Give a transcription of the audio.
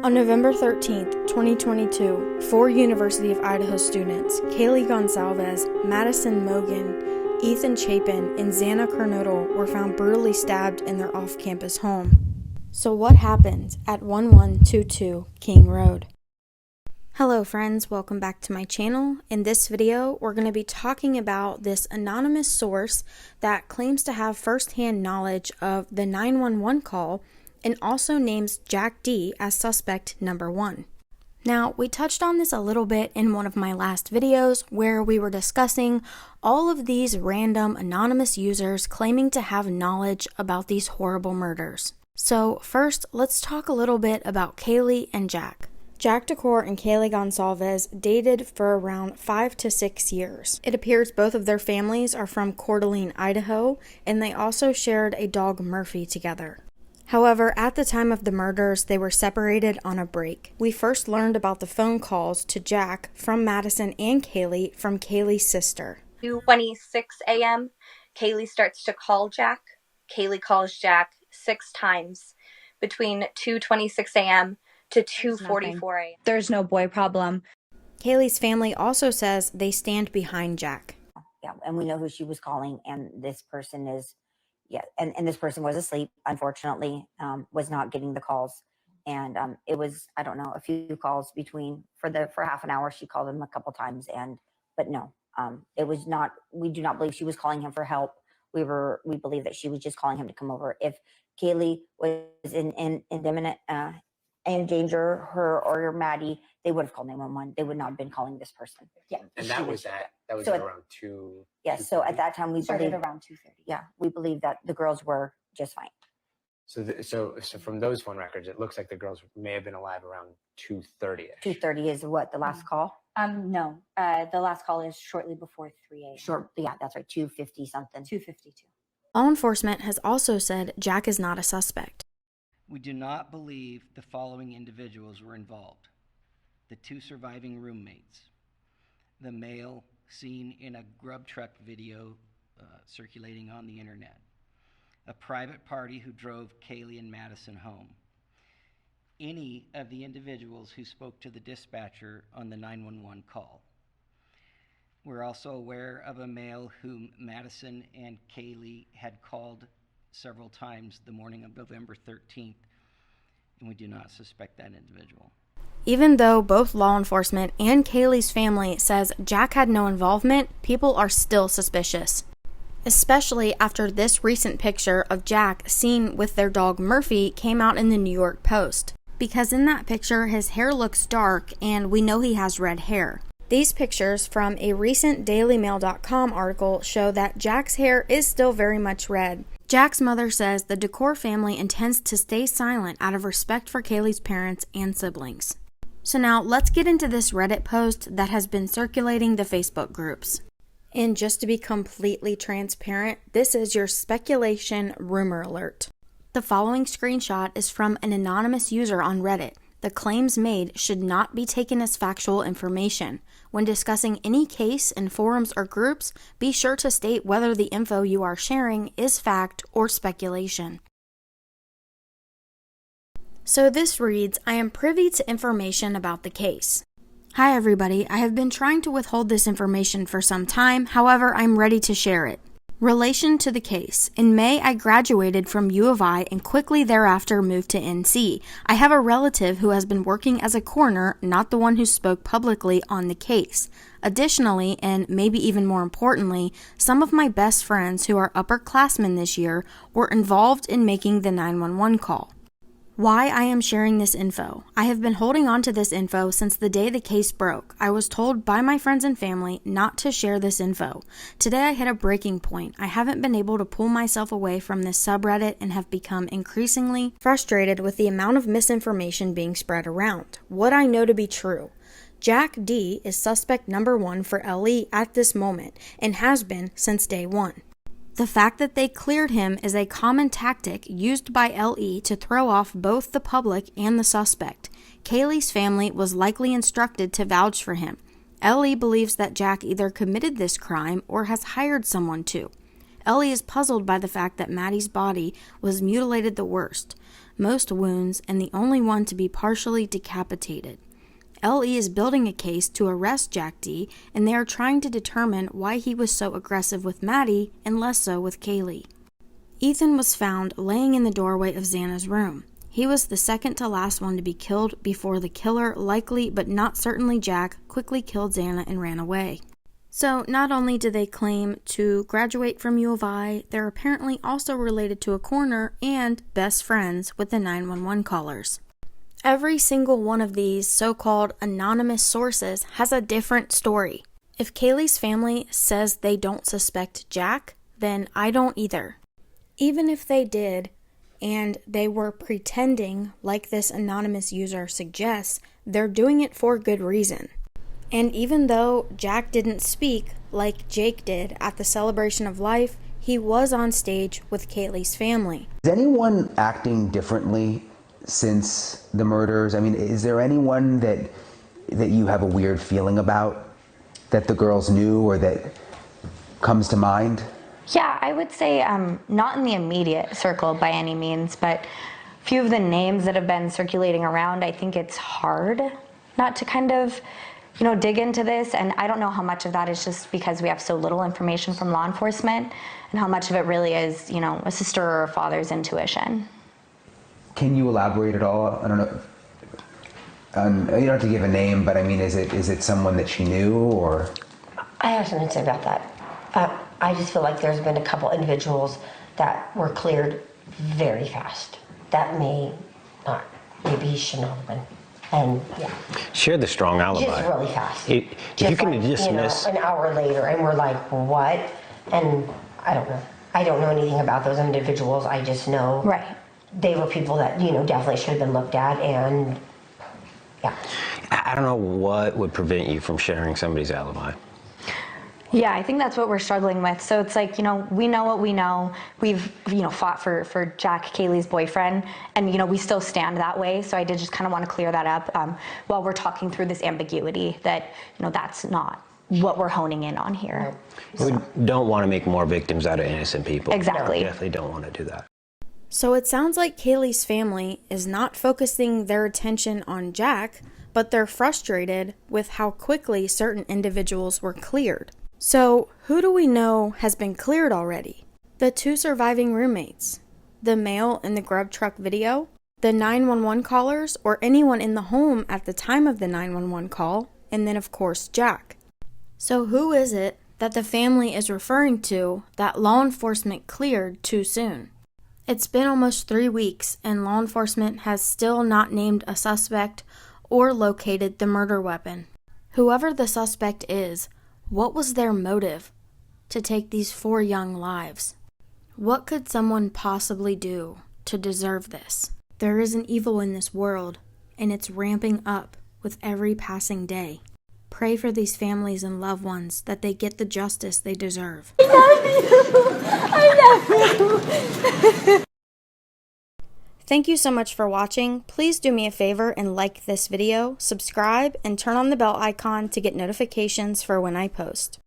On November 13th, 2022, 4 University of Idaho students, Kaylee Goncalves, Madison Mogen, Ethan Chapin, and Xana Kernodle were found brutally stabbed in their off-campus home. So what happened at 1122 King Road? Hello friends, welcome back to my channel. In this video, we're going to be talking about this anonymous source that claims to have first-hand knowledge of the 911 call and also names Jack D as suspect number 1. Now, we touched on this a little bit in one of my last videos where we were discussing all of these random anonymous users claiming to have knowledge about these horrible murders. So first, let's talk a little bit about Kaylee and Jack. Jack Decor and Kaylee Goncalves dated for around 5 to 6 years. It appears both of their families are from Coeur d'Alene, Idaho, and they also shared a dog Murphy together. However, at the time of the murders, they were separated on a break. We first learned about the phone calls to Jack from Madison and Kaylee from Kaylee's sister. 2:26 a.m., Kaylee starts to call Jack. Kaylee calls Jack 6 times between 2:26 a.m. to 2:44 a.m. There's no boy problem. Kaylee's family also says they stand behind Jack. Yeah, and we know who she was calling, and this person is, and this person was asleep, unfortunately, was not getting the calls. And it was, I don't know, a few calls for half an hour. She called him a couple times, but no, it was not, we do not believe she was calling him for help. We believe that she was just calling him to come over. If Kaylee was in imminent danger, her or Maddie, they would have called 911. They would not have been calling this person. Yeah. And that was so around 2. Yes. So at that time we Started believed around 2:30. Yeah, we believe that the girls were just fine. So from those phone records, it looks like the girls may have been alive around 2:30ish. 2:30 is what the last call? No. The last call is shortly before 3 a.m. Short. Yeah, that's right. 2:50 something. 2:52. Law enforcement has also said Jack is not a suspect. We do not believe the following individuals were involved: the 2 surviving roommates, the male seen in a grub truck video circulating on the internet, a private party who drove Kaylee and Madison home, any of the individuals who spoke to the dispatcher on the 911 call. We're also aware of a male whom Madison and Kaylee had called several times the morning of November 13th, and we do not suspect that individual. Even though both law enforcement and Kaylee's family says Jack had no involvement, people are still suspicious. Especially after this recent picture of Jack seen with their dog Murphy came out in the New York Post. Because in that picture, his hair looks dark and we know he has red hair. These pictures from a recent dailymail.com article show that Jack's hair is still very much red. Jack's mother says the Decor family intends to stay silent out of respect for Kaylee's parents and siblings. So now let's get into this Reddit post that has been circulating the Facebook groups. And just to be completely transparent, this is your speculation rumor alert. The following screenshot is from an anonymous user on Reddit. The claims made should not be taken as factual information. When discussing any case in forums or groups, be sure to state whether the info you are sharing is fact or speculation. So this reads, I am privy to information about the case. Hi everybody, I have been trying to withhold this information for some time, however, I'm ready to share it. Relation to the case. In May, I graduated from U of I and quickly thereafter moved to NC. I have a relative who has been working as a coroner, not the one who spoke publicly on the case. Additionally, and maybe even more importantly, some of my best friends who are upperclassmen this year were involved in making the 911 call. Why I am sharing this info. I have been holding on to this info since the day the case broke. I was told by my friends and family not to share this info. Today I hit a breaking point. I haven't been able to pull myself away from this subreddit and have become increasingly frustrated with the amount of misinformation being spread around. What I know to be true. Jack D is suspect number 1 for LE at this moment and has been since day 1. The fact that they cleared him is a common tactic used by LE to throw off both the public and the suspect. Kaylee's family was likely instructed to vouch for him. LE believes that Jack either committed this crime or has hired someone to. Ellie is puzzled by the fact that Maddie's body was mutilated the worst, most wounds, and the only one to be partially decapitated. Ellie is building a case to arrest Jack D, and they are trying to determine why he was so aggressive with Maddie and less so with Kaylee. Ethan was found laying in the doorway of Xana's room. He was the second to last one to be killed before the killer, likely but not certainly Jack, quickly killed Xana and ran away. So not only do they claim to graduate from U of I, they're apparently also related to a coroner and best friends with the 911 callers. Every single one of these so-called anonymous sources has a different story. If Kaylee's family says they don't suspect Jack, then I don't either. Even if they did, and they were pretending like this anonymous user suggests, they're doing it for good reason. And even though Jack didn't speak like Jake did at the celebration of life, he was on stage with Kaylee's family. Is anyone acting differently since the murders? I mean, is there anyone that you have a weird feeling about that the girls knew or that comes to mind? Yeah, I would say not in the immediate circle by any means, but a few of the names that have been circulating around, I think it's hard not to kind of, dig into this. And I don't know how much of that is just because we have so little information from law enforcement and how much of it really is, a sister or a father's intuition. Can you elaborate at all? I don't know. You don't have to give a name, but I mean, is it someone that she knew or? I have something to say about that. I just feel like there's been a couple individuals that were cleared very fast. That may not, maybe he shouldn't have been. And yeah. She had the strong alibi. Just really fast. If you can dismiss. An hour later, and we're like, what? And I don't know. I don't know anything about those individuals. I just know they were people that, definitely should have been looked at, and yeah. I don't know what would prevent you from sharing somebody's alibi. Yeah, I think that's what we're struggling with. So it's like, we know what we know. We've, fought for Jack, Kaylee's boyfriend, and, we still stand that way. So I did just kind of want to clear that up while we're talking through this ambiguity that, that's not what we're honing in on here. We don't want to make more victims out of innocent people. Exactly. We definitely don't want to do that. So it sounds like Kaylee's family is not focusing their attention on Jack, but they're frustrated with how quickly certain individuals were cleared. So, who do we know has been cleared already? The 2 surviving roommates, the male in the grub truck video, the 911 callers, or anyone in the home at the time of the 911 call, and then of course Jack. So who is it that the family is referring to that law enforcement cleared too soon? It's been almost 3 weeks and law enforcement has still not named a suspect or located the murder weapon. Whoever the suspect is, what was their motive to take these 4 young lives? What could someone possibly do to deserve this? There is an evil in this world, and it's ramping up with every passing day. Pray for these families and loved ones that they get the justice they deserve. I love you. Thank you so much for watching. Please do me a favor and like this video, subscribe, and turn on the bell icon to get notifications for when I post.